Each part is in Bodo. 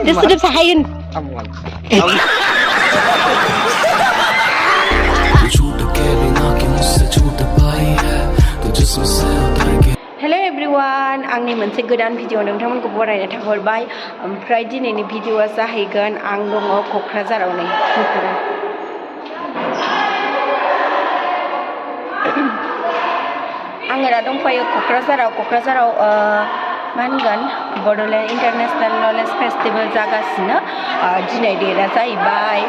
Sudah sahain. Hello everyone, आंनि मोनसे गोदान भिडिअ नोंथांमोनखौ बरायनो थाहरबाय। ओमफ्राय दिनैनि भिडिअआ जाहैगोन आं दङ क'क्राझाराव नै आङो दा दंफायो क'क्राझाराव मा होनगोन बड'लेण्ड इन्टारनेशनेल नलेज फेस्टिभेल जागासिनो दिनै डेटआ जाहैबाय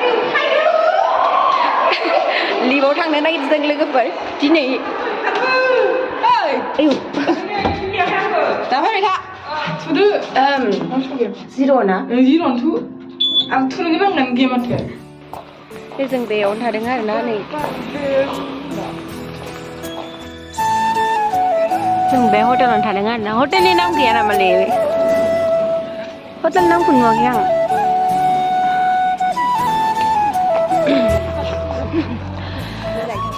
लिभआव थांनो नागिरदों लोगोफोर दिनै दाबाय था थुदो जिर' ना जिर'नो थु आं थुनो रोंनानै गेम माथो बे जों बेयावनो थादों आरोना नै जों बे हटेलावनो थादों आरोना हटेलनि नाम गैया नामालै हटेल नामखौ नुवाखै आं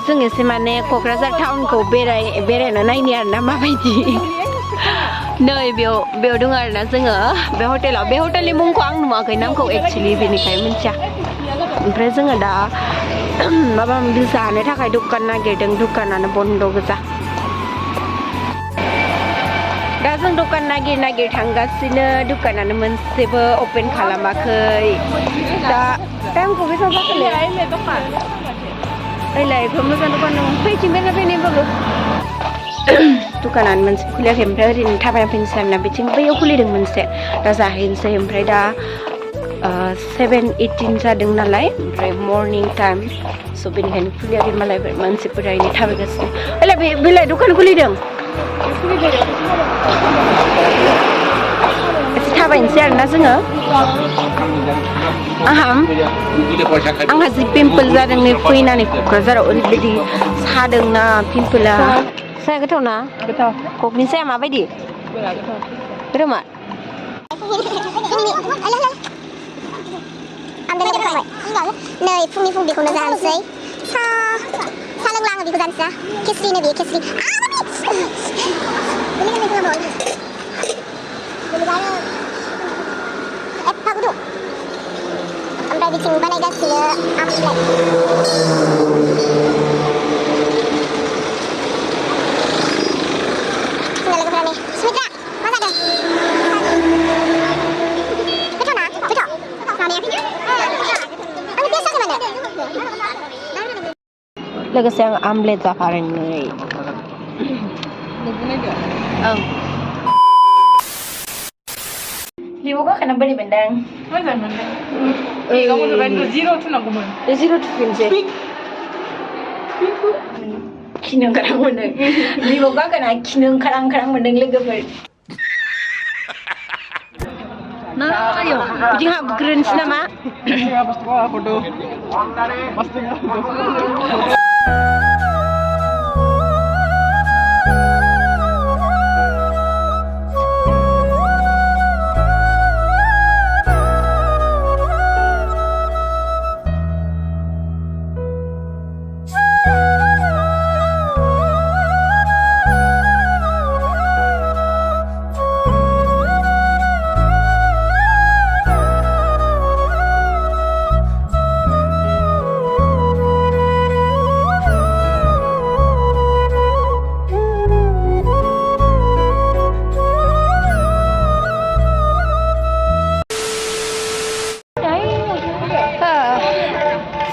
जों एसे माने क'क्राझार टाउनखौ बेरायनो नायनि आरोना माबायदि नै बेयाव दङ आरोना जोङो बे हटेलनि मुंखौ आं नुवाखै नामखौ एक्चुअलि बेनिखायनो मिथिया ओमफ्राय जोङो दा माबा माबि जानो थाखाय दखान नागिरदों दखानानो बन्द गोजा दा जों दखान नागिर थांगासिनो दखानानो मोनसेबो अपेन खालामाखै दा टाइमखौ बेसेबां जाखोलै रायलायखौ मोजां दखान दं फैफिनबायना फैनायबाबो दखानानो मोनसे खुलियाखै ओमफ्राय ओरैनो थाबायना फैनोसै आरोना बिथिं बैयाव खुलिदों मोनसे दा जाहैनोसै ओमफ्राय दा 7:18 जादों नालाय ओमफ्राय मर्निं टाइम स' बेनिखायनो खुलियाखै मालाय मानसिफोरा ओरैनो थाबायगासिनो बेलाय दखान खुलिदों एसे थाबायनोसै आरोना जोङो आंहा जि पिम्पल जादों नै फैनानै क'क्राझाराव ओरैबायदि सादोंना पिम्पला साया गोथाव ना गोथाव ककनि साया माबायदि गोथाव मा नै फुंनि बेखौनो जानोसै सा लोंला आङो बेखौ जानोसै केसरिनो बेयो केसरि एफा गुदुं ओमफ्राय बिथिं बानायगासिनो आमलेट लोगोफोरा सुमित्रा मा जादों गोथाव ना गोथाव जानायाखैनो आं टेस्ट जागोन माने लोगोसे आं आमलेट जाफादों नै ओं लिभआव गाखोना बोरै मोनदों मोजां मोनदों जिर' थुनांगौमोन जिर' थुफिनसै खिनो ओंखारां मोनदों लिभआव गाखोना खिनो ओंखारां मोनदों लोगोफोर ना आयौ बिदि हाबग्रोनोसै नामा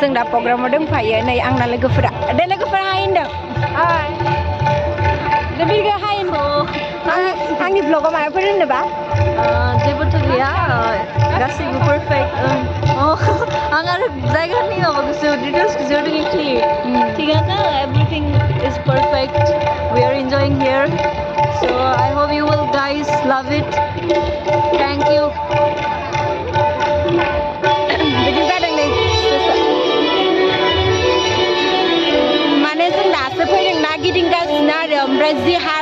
जों दा प्रग्रामाव दंफायो नै आंना लोगोफोरा दे लोगोफोरा हाय होनदों दे बिरगा हाय आंनि ब्लगाव माबाफोर होनोबा जेबोथ' गैया गासैबो पारफेक्ट आं आरो जायगानि माबाखौसो डिटेल्सखौसो रोङिखि थिगानो everything is perfect we are enjoying here so I hope you will guys love it thank you बिदि जादों नै माने जों दासो फैदों ना गिदिंगासिनो आरो ओमफ्राय जि हार